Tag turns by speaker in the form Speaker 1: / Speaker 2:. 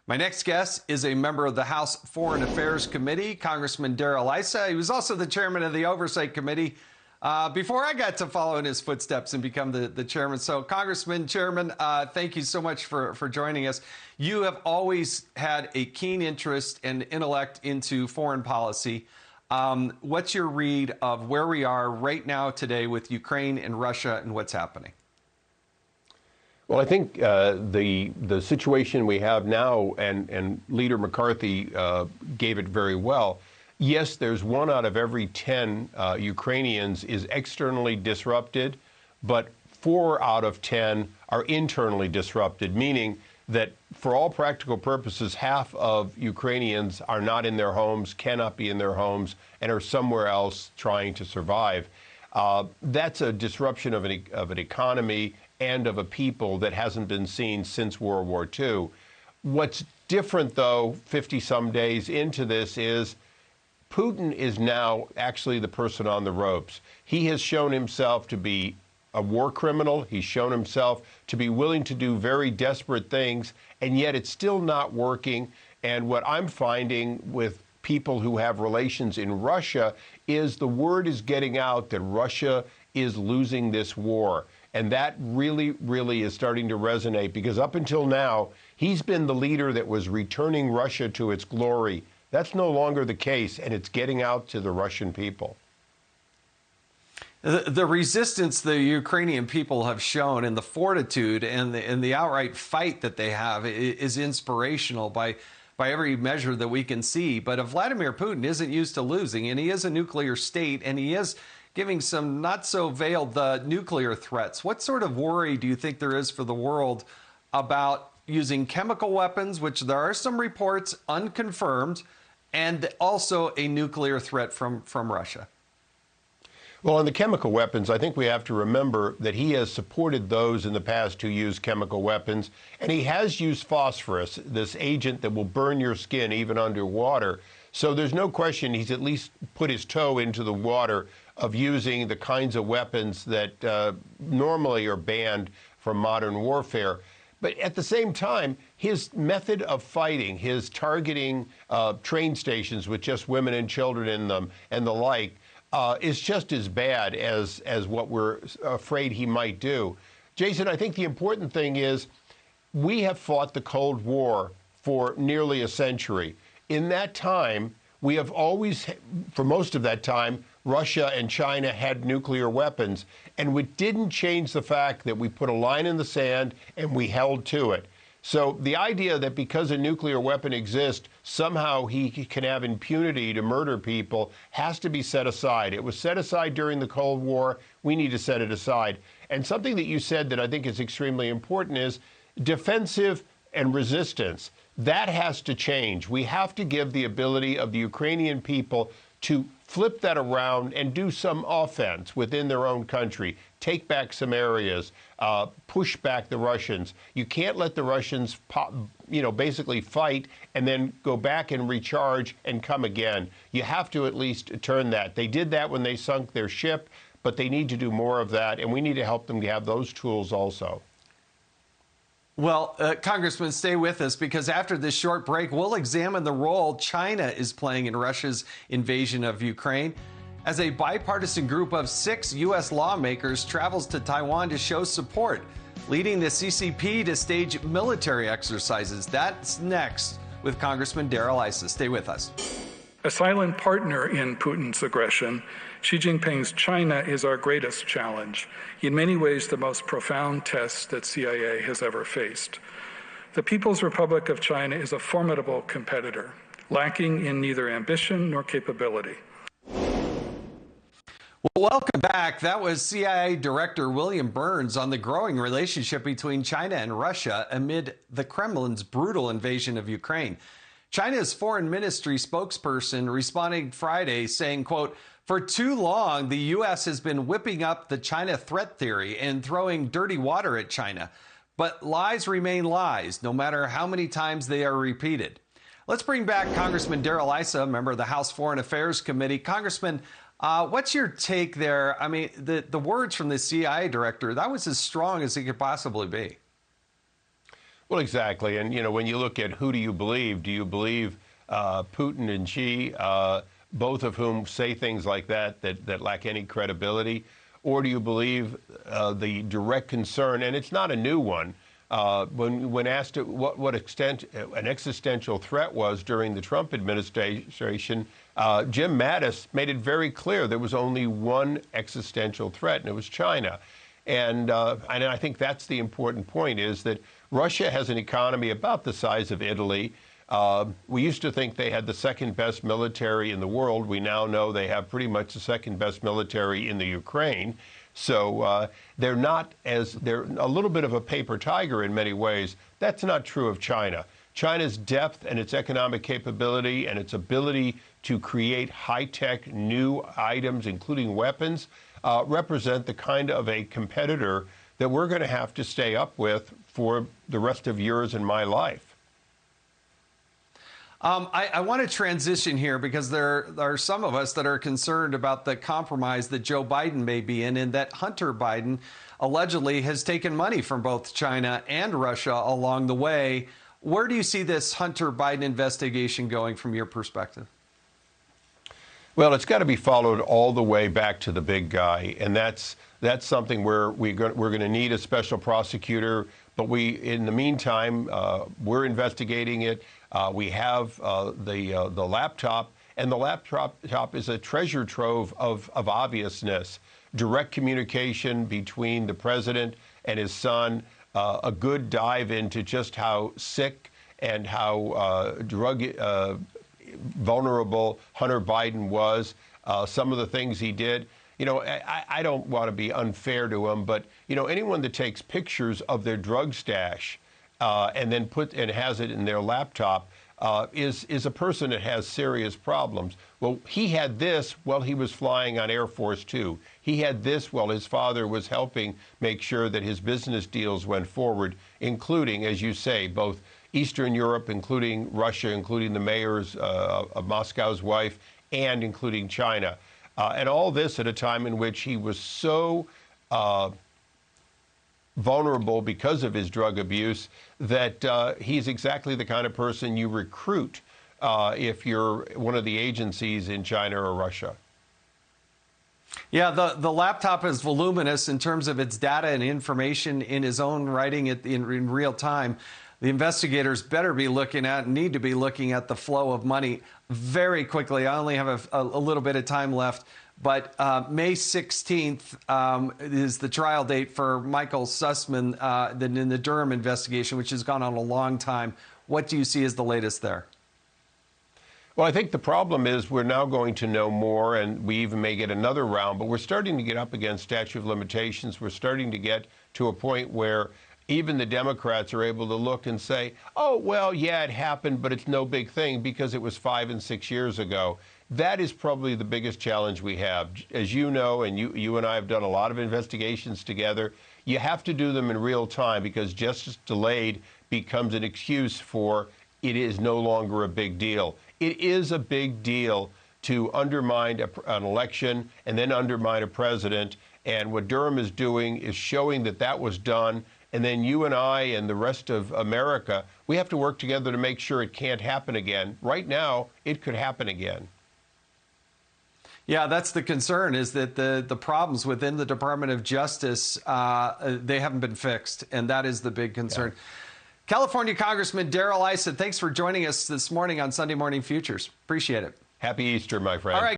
Speaker 1: My next guest is a member of the House Foreign Affairs Committee, Congressman Darrell Issa. He was also the chairman of the Oversight Committee before I got to follow in his footsteps and become the chairman. So, Chairman, thank you so much for joining us. You have always had a keen interest and intellect into foreign policy. What's your read of where we are right now today with Ukraine and Russia and what's happening?
Speaker 2: Well, I think the situation we have now, and Leader McCarthy gave it very well. Yes, there's 1 out of every 10 Ukrainians is externally disrupted, but 4 out of 10 are internally disrupted, meaning that for all practical purposes, half of Ukrainians are not in their homes, cannot be in their homes, and are somewhere else trying to survive. That's a disruption of an economy and of a people that hasn't been seen since World War II. What's different, though, 50-some days into this is Putin is now actually the person on the ropes. He has shown himself to be a war criminal. He's shown himself to be willing to do very desperate things, and yet it's still not working. And what I'm finding with people who have relations in Russia is the word is getting out that Russia is losing this war. And that really, really is starting to resonate, because up until now, he's been the leader that was returning Russia to its glory. That's no longer the case, and it's getting out to the Russian people.
Speaker 1: The resistance the Ukrainian people have shown and the fortitude and the outright fight that they have is inspirational by every measure that we can see. But Vladimir Putin isn't used to losing, and he is a nuclear state, and he is giving some not so veiled nuclear threats. What sort of worry do you think there is for the world about using chemical weapons, which there are some reports unconfirmed, and also a nuclear threat from Russia?
Speaker 2: Well, on the chemical weapons, I think we have to remember that he has supported those in the past who use chemical weapons, and he has used phosphorus, this agent that will burn your skin even underwater. So there's no question he's at least put his toe into the water of using the kinds of weapons that normally are banned from modern warfare. But at the same time, his method of fighting, his targeting train stations with just women and children in them and the like, is just as bad as what we're afraid he might do. Jason, I think the important thing is we have fought the Cold War for nearly a century. In that time, we have always, for most of that time, Russia and China had nuclear weapons, and we didn't change the fact that we put a line in the sand and we held to it. So the idea that because a nuclear weapon exists, somehow he can have impunity to murder people has to be set aside. It was set aside during the Cold War. We need to set it aside. And something that you said that I think is extremely important is defensive and resistance. That has to change. We have to give the ability of the Ukrainian people to flip that around and do some offense within their own country, take back some areas, push back the Russians. You can't let the Russians, basically fight and then go back and recharge and come again. You have to at least turn that. They did that when they sunk their ship, but they need to do more of that, and we need to help them have those tools also.
Speaker 1: Well, Congressman, stay with us, because after this short break, we'll examine the role China is playing in Russia's invasion of Ukraine, as a bipartisan group of 6 U.S. lawmakers travels to Taiwan to show support, leading the CCP to stage military exercises. That's next with Congressman Darrell Issa. Stay with us.
Speaker 3: A silent partner in Putin's aggression, Xi Jinping's China is our greatest challenge, in many ways the most profound test that CIA has ever faced. The People's Republic of China is a formidable competitor, lacking in neither ambition nor capability.
Speaker 1: Well, welcome back. That was CIA Director William Burns on the growing relationship between China and Russia amid the Kremlin's brutal invasion of Ukraine. China's foreign ministry spokesperson responding Friday saying, quote, "For too long, the U.S. has been whipping up the China threat theory and throwing dirty water at China. But lies remain lies, no matter how many times they are repeated." Let's bring back Congressman Darrell Issa, member of the House Foreign Affairs Committee. Congressman, what's your take there? I mean, the words from the CIA director, that was as strong as it could possibly be.
Speaker 2: Well, exactly. And, when you look at who do you believe Putin and Xi, both of whom say things like that lack any credibility? Or do you believe the direct concern, and it's not a new one, when asked what extent an existential threat was during the Trump administration, Jim Mattis made it very clear there was only one existential threat, and it was China. And I think that's the important point, is that Russia has an economy about the size of Italy. We used to think they had the second best military in the world. We now know they have pretty much the second best military in the Ukraine. So they're a little bit of a paper tiger in many ways. That's not true of China. China's depth and its economic capability and its ability to create high-tech new items, including weapons, represent the kind of a competitor that we're going to have to stay up with for the rest of yours and my life.
Speaker 1: I want to transition here because there are some of us that are concerned about the compromise that Joe Biden may be in, and that Hunter Biden allegedly has taken money from both China and Russia along the way. Where do you see this Hunter Biden investigation going from your perspective?
Speaker 2: Well, it's got to be followed all the way back to the big guy, and that's something where we're going to need a special prosecutor. But in the meantime, we're investigating it. We have the laptop, and the laptop is a treasure trove of obviousness. Direct communication between the president and his son, a good dive into just how sick and how drug vulnerable Hunter Biden was, some of the things he did. I don't want to be unfair to him, but, anyone that takes pictures of their drug stash and then has it in their laptop is a person that has serious problems. Well, he had this while he was flying on Air Force Two. He had this while his father was helping make sure that his business deals went forward, including, as you say, both Eastern Europe, including Russia, including the mayors of Moscow's wife, and including China. And all this at a time in which he was so vulnerable because of his drug abuse that he's exactly the kind of person you recruit if you're one of the agencies in China or Russia.
Speaker 1: Yeah, the laptop is voluminous in terms of its data and information in his own writing in real time. The investigators better be need to be looking at the flow of money very quickly. I only have a little bit of time left, but May 16th is the trial date for Michael Sussman in the Durham investigation, which has gone on a long time. What do you see as the latest there?
Speaker 2: Well, I think the problem is we're now going to know more, and we even may get another round, but we're starting to get up against statute of limitations. We're starting to get to a point where even the Democrats are able to look and say, oh, well, yeah, it happened, but it's no big thing because it was 5 and 6 years ago. That is probably the biggest challenge we have. As you know, and you and I have done a lot of investigations together, you have to do them in real time because justice delayed becomes an excuse for it is no longer a big deal. It is a big deal to undermine an election and then undermine a president. And what Durham is doing is showing that that was done. And then you and I and the rest of America, we have to work together to make sure it can't happen again. Right now, it could happen again.
Speaker 1: Yeah, that's the concern, is that the problems within the Department of Justice, they haven't been fixed. And that is the big concern. Yeah. California Congressman Darrell Issa, thanks for joining us this morning on Sunday Morning Futures. Appreciate it.
Speaker 2: Happy Easter, my friend.
Speaker 1: All right.